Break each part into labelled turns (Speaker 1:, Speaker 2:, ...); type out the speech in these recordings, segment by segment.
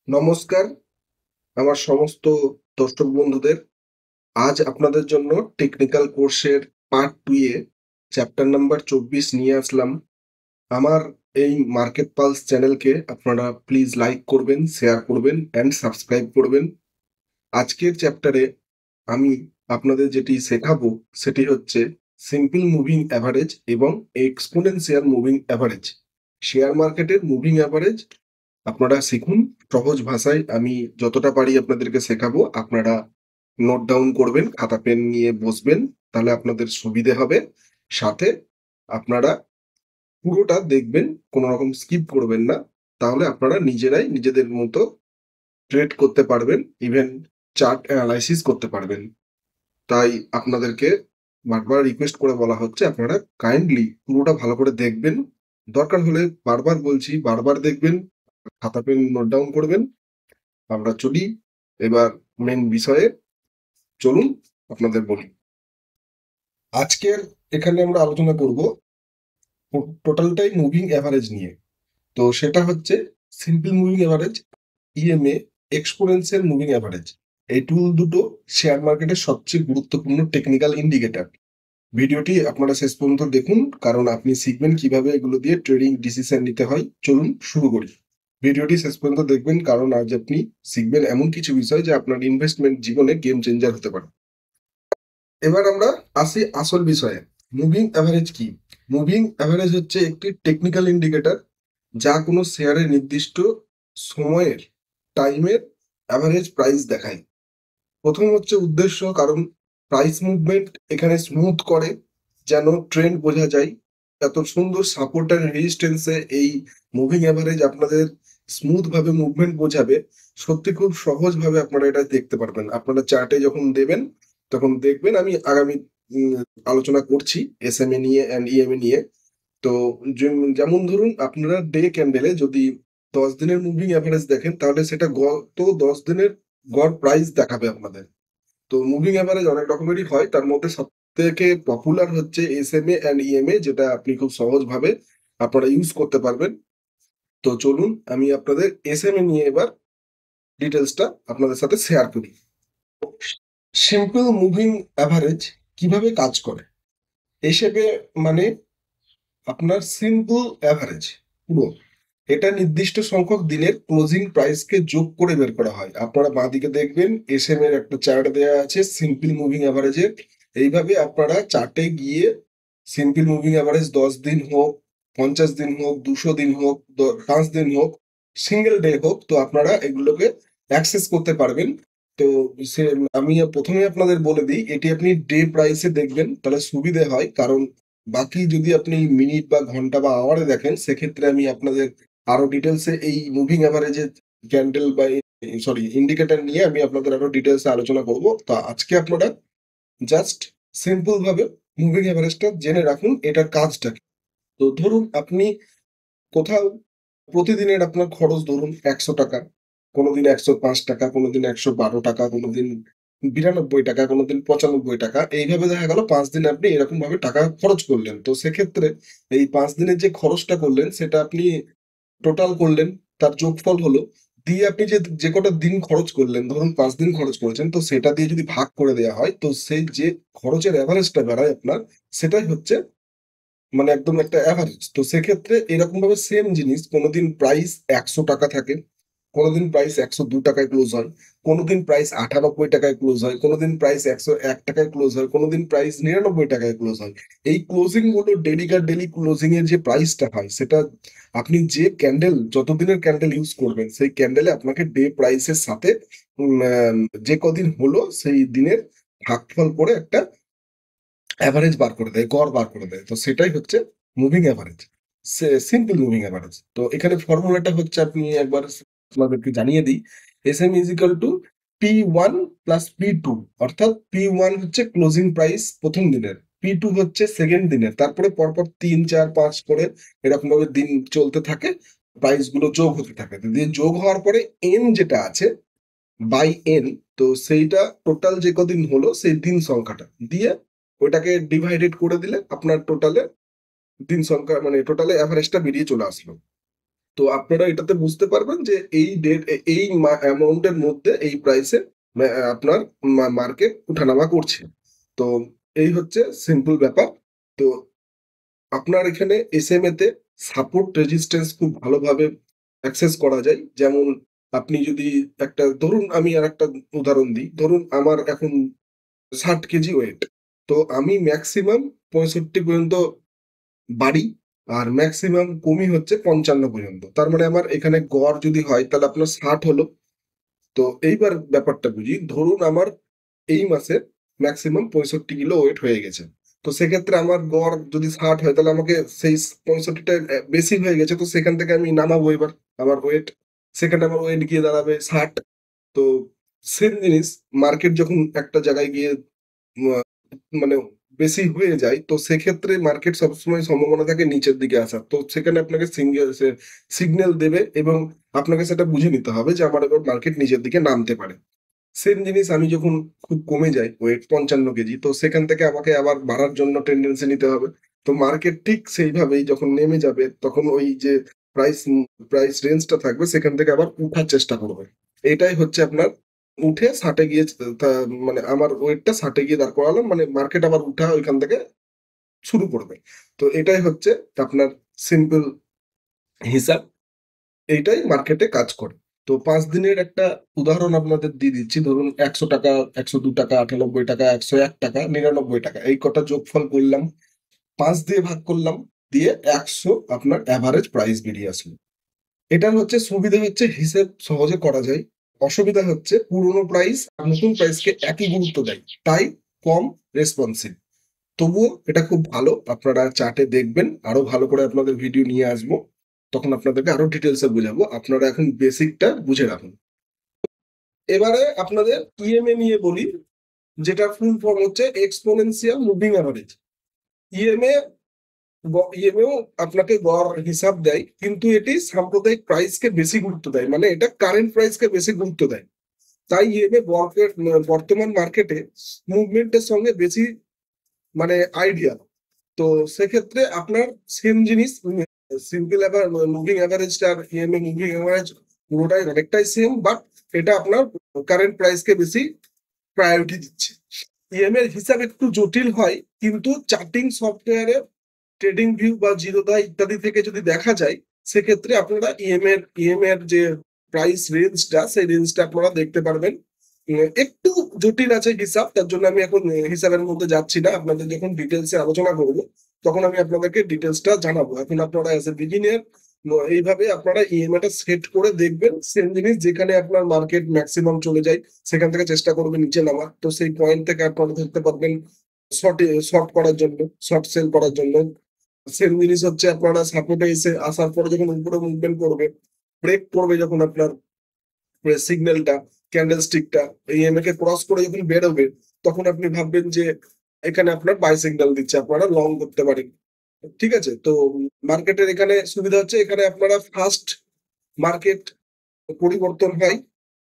Speaker 1: নমস্কার আমার সমস্ত দর্শক বন্ধুদের। আজ আপনাদের জন্য টেকনিক্যাল কোর্সের পার্ট 2 এ চ্যাপ্টার নাম্বার 24 নিয়ে আসলাম। আমার এই মার্কেট পালস চ্যানেলকে আপনারা প্লিজ লাইক করবেন, শেয়ার করবেন অ্যান্ড সাবস্ক্রাইব করবেন। আজকের চ্যাপ্টারে আমি আপনাদের যেটি শেখাবো সেটি হচ্ছে সিম্পল মুভিং অ্যাভারেজ এবং এক্সপোনেনশিয়াল মুভিং অ্যাভারেজ। শেয়ার মার্কেটের মুভিং অ্যাভারেজ আপনারা শিখুন সহজ ভাষায়। আমি যতটা পারি আপনাদেরকে শেখাবো, আপনারা নোট ডাউন করবেন, খাতা পেন নিয়ে বসবেন, তাহলে আপনাদের সুবিধে হবে। সাথে আপনারা পুরোটা দেখবেন, কোনো রকম স্কিপ করবেন না, তাহলে আপনারা নিজেরাই নিজেদের মতো ট্রেড করতে পারবেন, ইভেন চার্ট অ্যানালাইসিস করতে পারবেন। তাই আপনাদেরকে বারবার রিকোয়েস্ট করে বলা হচ্ছে আপনারা কাইন্ডলি পুরোটা ভালো করে দেখবেন। দরকার হলে বারবার বলছি বারবার দেখবেন, খাতা পেন নোট ডাউন করবেন। আমরা চলি এবার মেন বিষয়ে। চলুন আপনাদের বলি। আজকের এখানে আমরা আলোচনা করব টোটালটাই মুভিং অ্যাভারেজ নিয়ে। তো সেটা হচ্ছে simple moving average, EMA, exponential moving average. এই টুল দুটো শেয়ার মার্কেটের সবচেয়ে গুরুত্বপূর্ণ টেকনিক্যাল ইন্ডিকেটর। ভিডিওটি আপনারা শেষ পর্যন্ত দেখুন, কারণ আপনি শিখবেন কিভাবে এগুলো দিয়ে ট্রেডিং ডিসিশন নিতে হয়। চলুন শুরু করি। ভিডিওটি শেষ পর্যন্ত দেখবেন, কারণ আজ আপনি শিখবেন এমন কিছু বিষয় যা আপনার ইনভেস্টমেন্ট জীবনে গেম চেঞ্জার হতে পারে। এবার আমরা আসি আসল বিষয়ে। মুভিং অ্যাভারেজ কি? মুভিং অ্যাভারেজ হচ্ছে একটি টেকনিক্যাল ইন্ডিকেটর যা কোনো শেয়ারের নির্দিষ্ট সময়ের টাইমের অ্যাভারেজ প্রাইস দেখায়। প্রথম হচ্ছে উদ্দেশ্য, কারণ প্রাইস মুভমেন্ট এখানে স্মুথ করে, যেন ট্রেন্ড বোঝা যায়। এত সুন্দর সাপোর্ট অ্যান্ড রেজিস্ট্যান্সে এই মুভিং অ্যাভারেজ আপনাদের স্মুথ ভাবে মুভমেন্ট বোঝাবে। সত্যি খুব সহজ ভাবে আপনারা এটা দেখতে পারবেন। আপনারা চার্টে যখন দেবেন তখন দেখবেন, আমি আগামী উম, আলোচনা করছি এসএমএ নিয়ে অ্যান্ড ইএমএ নিয়ে। তো যেমন ধরুন আপনারা ডে ক্যান্ডেলে যদি 10 দিনের মুভিং অ্যাভারেজ দেখেন, তাহলে সেটা গত 10 দিনের গড় প্রাইস দেখাবে আপনাদের। তো মুভিং অ্যাভারেজ অনেক রকমেরই হয়, তার মধ্যে সব থেকে পপুলার হচ্ছে এসএমএ অ্যান্ড ইএমএ, যেটা আপনি খুব সহজভাবে আপনারা ইউজ করতে পারবেন। তো চলুন আমি আপনাদের এসএমএ নিয়ে এবার ডিটেলসটা আপনাদের সাথে শেয়ার করি। সিম্পল মুভিং অ্যাভারেজ কিভাবে কাজ করে হিসেবে, মানে আপনার সিম্পল অ্যাভারেজ পুরো এটা নির্দিষ্ট সংখ্যক দিনের ক্লোজিং প্রাইসকে যোগ করে বের করা হয়। আপনারা বাঁদিকে দেখবেন এসএম এর একটা চার্ট দেওয়া আছে সিম্পল মুভিং অ্যাভারেজের। এইভাবে আপনারা চার্টে গিয়ে সিম্পল মুভিং অ্যাভারেজ 10 দিন হোক, 50 দিন হোক, 200 দিন হোক, 5 দিন হোক, সিঙ্গেল ডে হোক, তো আপনারা এগুলোকে অ্যাক্সেস করতে পারবেন। তো সে আমি প্রথমে আপনাদের বলে দিই, এটি আপনি ডে প্রাইসে দেখবেন তাহলে সুবিধে হয়, কারণ বাকি যদি আপনি মিনিট বা ঘন্টা বা আওয়ারে দেখেন, সেক্ষেত্রে আমি আপনাদের আরো ডিটেলসে এই মুভিং অ্যাভারেজের ক্যান্ডেল বা সরি ইন্ডিকেটর নিয়ে আমি আপনাদের আরো ডিটেলসে আলোচনা করব। তো আজকে আপনারা জাস্ট সিম্পল ভাবে মুভিং অ্যাভারেজটা জেনে রাখুন এটার কাজটা কি। তো ধরুন আপনি কোথাও প্রতিদিনের আপনার খরচ ধরুন 100 টাকা, কোনোদিন 105 টাকা, কোনোদিন 112 টাকা, কোনোদিন 92 টাকা, কোনোদিন 95 টাকা, এইভাবে দেখা গেল 5 দিন আপনি এরকম ভাবে টাকা খরচ করলেন। তো সেক্ষেত্রে এই 5 দিনের যে খরচটা করলেন সেটা আপনি টোটাল করলেন, তার যোগফল হলো, দিয়ে আপনি যে যে কটা দিন খরচ করলেন, ধরুন 5 দিন খরচ করেছেন, তো সেটা দিয়ে যদি ভাগ করে দেওয়া হয়, তো সেই যে খরচের অ্যাভারেজটা বেড়ায় আপনার, সেটাই হচ্ছে মানে একদম একটা অ্যাভারেজ। তো সেক্ষেত্রে এরকম ভাবে সেম জিনিস কোনোদিন প্রাইস 100 টাকা থাকে, কোনোদিন প্রাইস 102 টাকায় ক্লোজ হয়, কোনোদিন প্রাইস 98 টাকায় ক্লোজ হয়, কোনোদিন প্রাইস 101 টাকায় ক্লোজ হয়, কোনোদিন প্রাইস 99 টাকায় ক্লোজ হয়। এই ক্লোজিং গুলো ডেলি ক্লোজিং এর যে প্রাইসটা হয়, সেটা আপনি যে ক্যান্ডেল যতদিনের ক্যান্ডেল ইউজ করবেন সেই ক্যান্ডেলে আপনাকে ডে প্রাইসের সাথে যে কদিন হলো সেই দিনের ভাগফল করে একটা অ্যাভারেজ বার করে দেয়, গড় বার করে দেয়। তো সেটাই হচ্ছে moving average, simple moving average. তো এখানে ফর্মুলাটা হচ্ছে, আপনি একবার আপনাদেরকে জানিয়ে দিই, S M is equal to P1 plus P2। অর্থাৎ P1 হচ্ছে ক্লোজিং প্রাইস প্রথম দিনের, P2 হচ্ছে সেকেন্ড দিনের, তারপরে পরপর 3 4 5 করে এরকম ভাবে দিন চলতে থাকে, প্রাইস গুলো যোগ হতে থাকে। তো দিয়ে যোগ হওয়ার পরে এন যেটা আছে বাই এন, তো সেইটা টোটাল যে কদিন হলো সেই দিন সংখ্যাটা দিয়ে ওটাকে ডিভাইডেড করে দিলে আপনার টোটালে দিন সংখ্যা মানে টোটালে অ্যাভারেজটা বেরিয়ে চলে আসলো। তো আপনারা এটাতে বুঝতে পারবেন যে এই ডেট এই অ্যামাউন্টের মধ্যে এই প্রাইসে আপনার মার্কেট উঠানামা করছে। তো এই হচ্ছে সিম্পল ব্যাপার। তো আপনার এখানে এসএমএ তে সাপোর্ট রেজিস্ট্যান্স খুব ভালোভাবে অ্যাক্সেস করা যায়। যেমন আপনি যদি একটা ধরুন আমি আরেকটা উদাহরণ দিই। ধরুন আমার এখন ৬০ কেজি ওয়েট। তো আমি ম্যাক্সিমাম ৬৫ পর্যন্ত বাড়ি আর ম্যাক্সিমাম কমই হচ্ছে ৫৫ পর্যন্ত। তার মানে আমার এখানে গড় যদি হয় তাহলে আপনার ৬০ হলো। তো এইবার ব্যাপারটা বুঝি। ধরুন আমার এই মাসে ম্যাক্সিমাম ৬৫ কিলো ওয়েট হয়ে গেছে। তো সেক্ষেত্রে আমার গড় যদি ৬০ হয় তাহলে আমাকে সেই ৬৫ টা বেশি হয়ে গেছে। তো সেখান থেকে আমি নামাবো এবার আমার ওয়েট। সেখানে আমার ওয়েট গিয়ে দাঁড়াবে ৬০। তো সেম জিনিস মার্কেট যখন একটা জায়গায় গিয়ে আ মানে বেশি হয়ে যায়, তো সেক্ষেত্রে মার্কেট সবসময় সম্ভাবনা থাকে নিচের দিকে আসার। তো সেখানে আপনাকে সিগন্যাল দেবে এবং আপনাকে সেটা বুঝে নিতে হবে যে আমার এবার মার্কেট নিচের দিকে নামতে পারে। সেম জিনিস আমি যখন খুব কমে যাই ওয়েট ৫৫ কেজি, তো সেখান থেকে আমাকে আবার বাড়ার জন্য টেনডেন্সি নিতে হবে। তো মার্কেট ঠিক সেইভাবেই যখন নেমে যাবে তখন ওই যে প্রাইস প্রাইস রেঞ্জটা থাকবে সেখান থেকে আবার উঠার চেষ্টা করবে। এটাই হচ্ছে আপনার উঠে ৬০ এ গিয়ে তা মানে আমার ওয়েটটা ৬০ এ গিয়ে দাঁড় করালাম মানে মার্কেট আবার উঠা ওইখান থেকে শুরু করবে। তো এটাই হচ্ছে আপনার সিম্পল হিসাব। এইটাই মার্কেটে কাজ করে। তো ৫ দিনের একটা উদাহরণ আপনাদের দিয়ে দিচ্ছি। ধরুন ৳১০০, ৳১০২, ৳৯৮, ৳১০১, ৳৯৯। এই কটা যোগফল করলাম। ৫ দিয়ে ভাগ করলাম। দিয়ে ১০০ আপনার এভারেজ প্রাইস বেরিয়ে আসলো। এটার হচ্ছে সুবিধা হচ্ছে হিসেব সহজে করা যায়। অসুবিধা হচ্ছে পুরোনো প্রাইস আর নতুন প্রাইসকে একই গুরুত্ব দেয়। তাই কম রেসপন্সিভ। তবুও এটা খুব ভালো। আপনারা চার্টে দেখবেন। আরো ভালো করে আপনাদের ভিডিও নিয়ে আসবো। তখন আপনাদেরকে আরো ডিটেইলস এ বুঝাবো। আপনারা এখন বেসিকটা বুঝে রাখুন। এবারে আপনাদের ইএমএ নিয়ে বলি, যেটার ফুল ফর্ম হচ্ছে এক্সপোনেনশিয়াল মুভিং এভারেজ। ইএমএ ইএমএও আপনাকে গড় হিসাব দেয়, কিন্তু এটি সাম্প্রদায়িক প্রাইসকে বেশি গুরুত্ব দেয়। মানে এটা কারেন্ট প্রাইসকে বেশি গুরুত্ব দেয়। তাই ইএমএ বর্তমান মার্কেটে মুভমেন্টের সঙ্গে বেশি মানে আইডিয়া। তো সেক্ষেত্রে আপনার সেম জিনিস সিম্পল মুভিং অ্যাভারেজটা আর ইএমএ মুভিং অ্যাভারেজ পুরোটাই অনেকটাই সেম, বাট এটা আপনার কারেন্ট প্রাইসকে বেশি প্রায়োরিটি দিচ্ছে। ইএমএ এর হিসাব একটু জটিল হয়, কিন্তু চার্টিং সফটওয়্যারে ট্রেডিং ভিউ বা জিরোদা ইত্যাদি থেকে যদি দেখা যায়, সেক্ষেত্রে আপনারা ইএমএ এর যে প্রাইস রেঞ্জটা সেই রেঞ্জটা আপনারা দেখতে পারবেন। একটু জটিল আছে হিসাব, তার জন্য আমি এখন হিসাবের মধ্যে যাচ্ছি না। আপনাদের যখন ডিটেলসে আলোচনা করব তখন আমি আপনাদেরকে ডিটেলসটা জানাবো। এখন আপনারা অ্যাজ এ বিগিনার এইভাবে আপনারা ইএমআই টা সেট করে দেখবেন। সেম জিনিস যেখানে আপনার মার্কেট ম্যাক্সিমাম চলে যায় সেখান থেকে চেষ্টা করবেন নিচে নামার। তো সেই পয়েন্ট থেকে আপনারা ধরতে পারবেন শর্ট করার জন্য, শর্ট সেল করার জন্য। সেম জিনিস হচ্ছে আপনারা সাপোর্টে এসে আসার পরে যখন উপরে মুভমেন্ট করবে, ব্রেক করবে যখন আপনার সিগন্যালটা, ক্যান্ডেল স্টিকটা ইএমএ কে ক্রস করে যখন বেরোবে, তখন আপনি ভাববেন যে এখানে আপনার বাই সিগন্যাল দিচ্ছে, আপনারা লং করতে পারেন। ঠিক আছে? তো মার্কেটের এখানে সুবিধা হচ্ছে এখানে আপনারা ফার্স্ট মার্কেট পরিবর্তন হয়।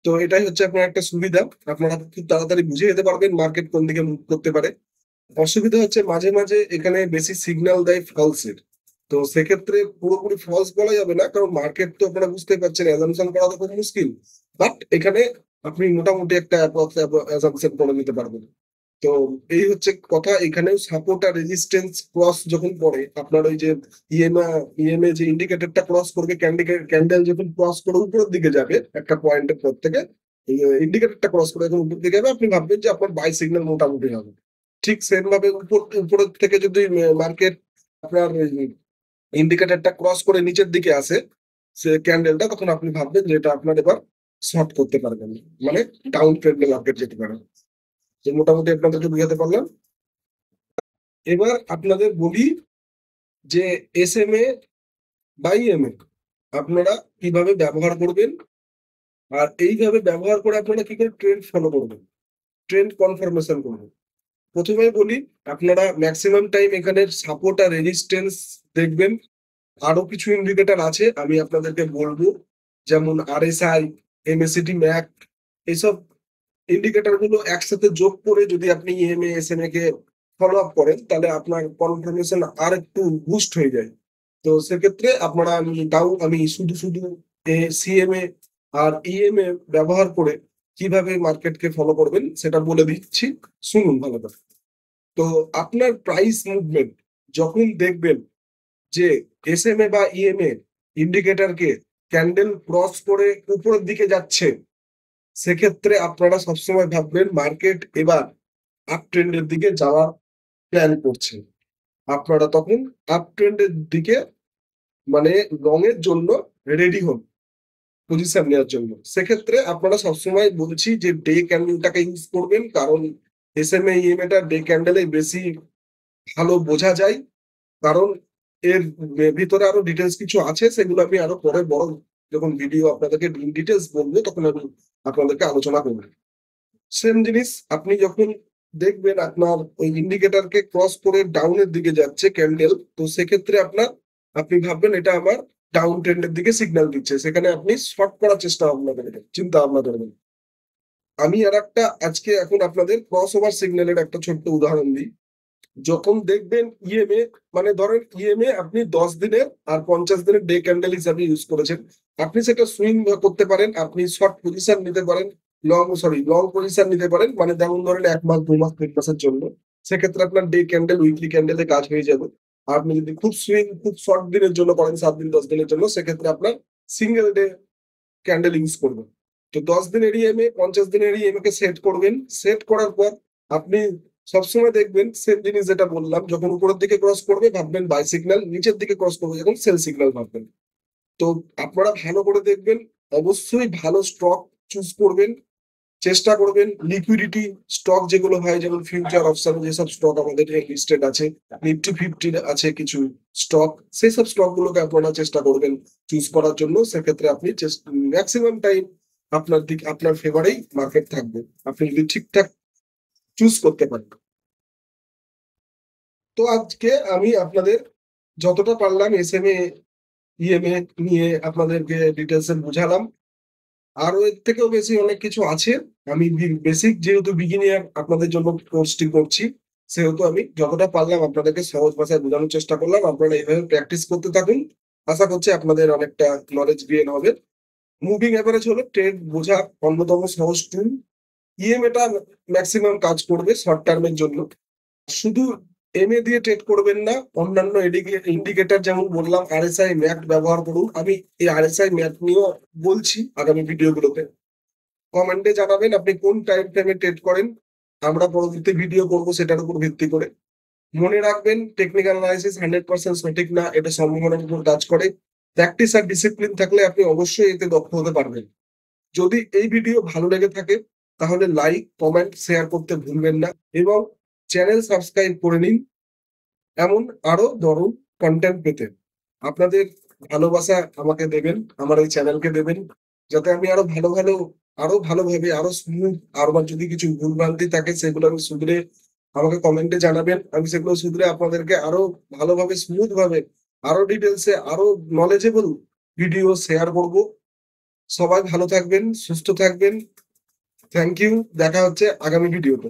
Speaker 1: তো এটাই হচ্ছে আপনার একটা সুবিধা। আপনারা খুব তাড়াতাড়ি বুঝে যেতে পারবেন মার্কেট কোন দিকে মুভ করতে পারে। অসুবিধা হচ্ছে মাঝে, মাঝে এখানে বেশি সিগন্যাল দেয় ফলস এর। তো সেক্ষেত্রে পুরোপুরি ফলস বলা যাবে না। কারণ মার্কেট তো আপনারা বুঝতেই পারছেন, অ্যাসাম্পশন করা তো খুব মুশকিল। বাট এখানে আপনি মোটামুটি একটা অ্যাসাম্পশন করে নিতে পারবেন। তো এই হচ্ছে কথা। এখানেও সাপোর্ট আর রেজিস্ট্যান্স ক্রস যখন করে আপনার ওই যে ইএমএ যে ইন্ডিকেটরটা ক্রস করবে, ক্যান্ডেল যখন ক্রস করে উপরের দিকে যাবে একটা পয়েন্টের পর থেকে, ইন্ডিকেটরটা ক্রস করে যখন উপরের দিকে যাবে আপনি ভাববেন যে আপনার বাই সিগন্যাল মোটামুটি হবে। ঠিক সেম ভাবে উপরের থেকে যদি মার্কেট আপনার ইন্ডিকেটরটা ক্রস করে নিচের দিকে আসে সে ক্যান্ডেলটা, তখন আপনি ভাববেন যে এটা আপনার এবার শর্ট করতে পারবেন, মানে ডাউন ট্রেন্ডে মার্কেট যেতে পারে। যে মোটামুটি আপনাদেরকে বুঝাতে পারলাম। এবার আপনাদের বলি যে এসএমএ বা ইএমএ আপনারা কিভাবে ব্যবহার করবেন, আর এইভাবে ব্যবহার করে আপনারা কি করে ট্রেন্ড ফলো করবেন, ট্রেন্ড কনফার্মেশন করবেন। প্রথমে বলি, আপনারা ম্যাক্সিমাম টাইম এখানে সাপোর্ট আর রেজিস্ট্যান্স দেখবেন। আরো কিছু ইন্ডিকেটর আছে আমি আপনাদেরকে বলবো, যেমন আরএসআই, এমএসিডি ম্যাক, এইসব ইন্ডিকেটর গুলো একসাথে যোগ করে যদি আপনি ইএমএ এসএমএ কে ফলো আপ করেন তাহলে আপনার কনফার্মেশন আর একটু বুস্ট হয়ে যায়। তো সেক্ষেত্রে আপনারা আমি শুধু শুধু সিএমএ আর ইএমএ ব্যবহার করে কিভাবে মার্কেটকে ফলো করবেন সেটা বলে দিচ্ছি, শুনুন ভালো করে। তো আপনার প্রাইস মুভমেন্ট যখন দেখবেন যে এসএমএ বা ইএমএ ইন্ডিকেটরকে ক্যান্ডেল ক্রস করে উপরের দিকে যাচ্ছে, সেক্ষেত্রে আপনারা সবসময় ভাববেন মার্কেট এবার আপ ট্রেন্ডের দিকে যাওয়ার প্ল্যান করছে। আপনারা তখন আপ ট্রেন্ডের দিকে মানে লং এর জন্য রেডি হন পজিশন নেওয়ার জন্য। সেক্ষেত্রে আপনারা সবসময় বলছি যে ডে ক্যান্ডেলটাকে ইউজ করবেন, কারণ এসএমএ ইএমএটা ডে ক্যান্ডেলে বেশি ভালো বোঝা যায়। কারণ এর ভিতরে আরো ডিটেলস কিছু আছে, সেগুলো আমি আরো পরে বড় যখন ভিডিও আপনাদেরকে ডিটেলস বলবো তখন আমি আপনাদেরকে আলোচনা করবো। সেম জিনিস আপনি যখন দেখবেন আপনার ওই ইন্ডিকেটরকে ক্রস করে ডাউনের দিকে যাচ্ছে ক্যান্ডেল, তো সেক্ষেত্রে আপনি ভাববেন এটা আমার ডাউন ট্রেন্ডের দিকে সিগন্যাল দিচ্ছে, সেখানে আপনি শর্ট করার চেষ্টা ভাবনা করবেন, চিন্তা ভাবনা করবেন। আমি আর একটা আজকে এখন আপনাদের ক্রস ওভার সিগন্যালের একটা ছোট্ট উদাহরণ দিই। যখন দেখবেন ইএমএ, মানে ধরেন ইএমএ আপনি 10 দিনের আর 50 দিনের ডে ক্যান্ডেল হিসাবে ইউজ করেছেন, আপনি সেটা সুইং করতে পারেন, আপনি শর্ট পজিশন নিতে পারেন, লং পজিশন নিতে পারেন, মানে যেমন ধরেন 1 মাস 2 মাস 3 মাসের জন্য। সেক্ষেত্রে আপনার ডে ক্যান্ডেল উইকলি ক্যান্ডেলে কাজ হয়ে যাবে। আর আপনি যদি খুব শর্ট দিনের জন্য করেন, 7 দিন 10 দিনের জন্য, সেক্ষেত্রে আপনার সিঙ্গেল ডে ক্যান্ডেল ইউজ করবেন। তো 10 দিনের ইএমএ 50 দিনের ইএমএ কে সেট করবেন। সেট করার পর আপনি সবসময় দেখবেন সেম জিনিস যেটা বললাম, যখন উপরের দিকে ক্রস করবে ভাববেন বাই সিগন্যাল, নিচের দিকে ক্রস করবে যখন সেল সিগন্যাল ভাববেন। তো আপনারা ভালো করে দেখবেন, অবশ্যই ভালো স্টক চুজ করবেন, চেষ্টা করবেন লিকুইডিটি স্টক যেগুলো হয়, যেমন ফিউচার অপশন যেসব স্টক আমাদের লিস্টেড আছে, নিফটি 50 আছে কিছু স্টক, সেই সব স্টক গুলোকে আপনারা চেষ্টা করবেন চুজ করার জন্য। সেক্ষেত্রে আপনি ম্যাক্সিমাম টাইম আপনার ফেভারেই মার্কেট থাকবে, আপনি যদি ঠিকঠাক চুজ করতে পারেন। তো আজকে আমি আপনাদের যতটা পারলাম এসএমএ ইএমএ নিয়ে আপনাদেরকে ডিটেলসে বুঝালাম। আরো এর থেকেও বেশি অনেক কিছু আছে। আমি বেসিক যেহেতু বিগিনিয়ার আপনাদের জন্য কোর্সটি করছি, সেহেতু আমি যতটা পারলাম আপনাদেরকে সহজ ভাষায় বোঝানোর চেষ্টা করলাম। আপনারা এইভাবে প্র্যাকটিস করতে থাকুন, আশা করছি আপনাদের অনেকটা নলেজ গেইন হবে। মুভিং অ্যাভারেজ হলো ট্রেড বোঝার অন্যতম সহজ টুল। ইএমএটা ম্যাক্সিমাম কাজ করবে শর্ট টার্মের জন্য। শুধু এমএ দিয়ে ট্রেড করবেন না, অন্যান্য ইন্ডিকেটর যেমন বললাম আরএসআই ম্যাট ব্যবহার করুন। আমি এই আরএসআই ম্যাট নিয়েও বলছি আগামী ভিডিওগুলোতে। কমেন্টে জানাবেন আপনি কোন টাইম ফ্রেমে ট্রেড করেন, আমরা পরবর্তী ভিডিও করবো সেটার উপর ভিত্তি করে। মনে রাখবেন টেকনিক্যাল অ্যানালাইসিস 100% সঠিক না, এটা সম্ভাবনার উপর কাজ করে। প্র্যাকটিস আর ডিসিপ্লিন থাকলে আপনি অবশ্যই এতে দক্ষ হতে পারবেন। যদি এই ভিডিও ভালো লেগে থাকে তাহলে লাইক কমেন্ট শেয়ার করতে ভুলবেন না, এবং চ্যানেল সাবস্ক্রাইব করে নিন এমন আরো দারুণ কন্টেন্ট পেতে। আপনাদের ভালোবাসা আমাকে দেবেন, আমার এই চ্যানেলকে দেবেন, যাতে আমি আরো ভালোভাবে আরো স্মুথ, আর যদি কিছু ভুলভ্রান্তি থাকে সেগুলো আমি শুধরে আমাকে কমেন্টে জানাবেন, আমি সেগুলো শুধরে আপনাদেরকে আরো ভালোভাবে স্মুথ ভাবে আরো ডিটেলসে আরো নলেজেবল ভিডিও শেয়ার করব। সবাই ভালো থাকবেন, সুস্থ থাকবেন। থ্যাংক ইউ, দেখা হচ্ছে আগামী ভিডিওতে।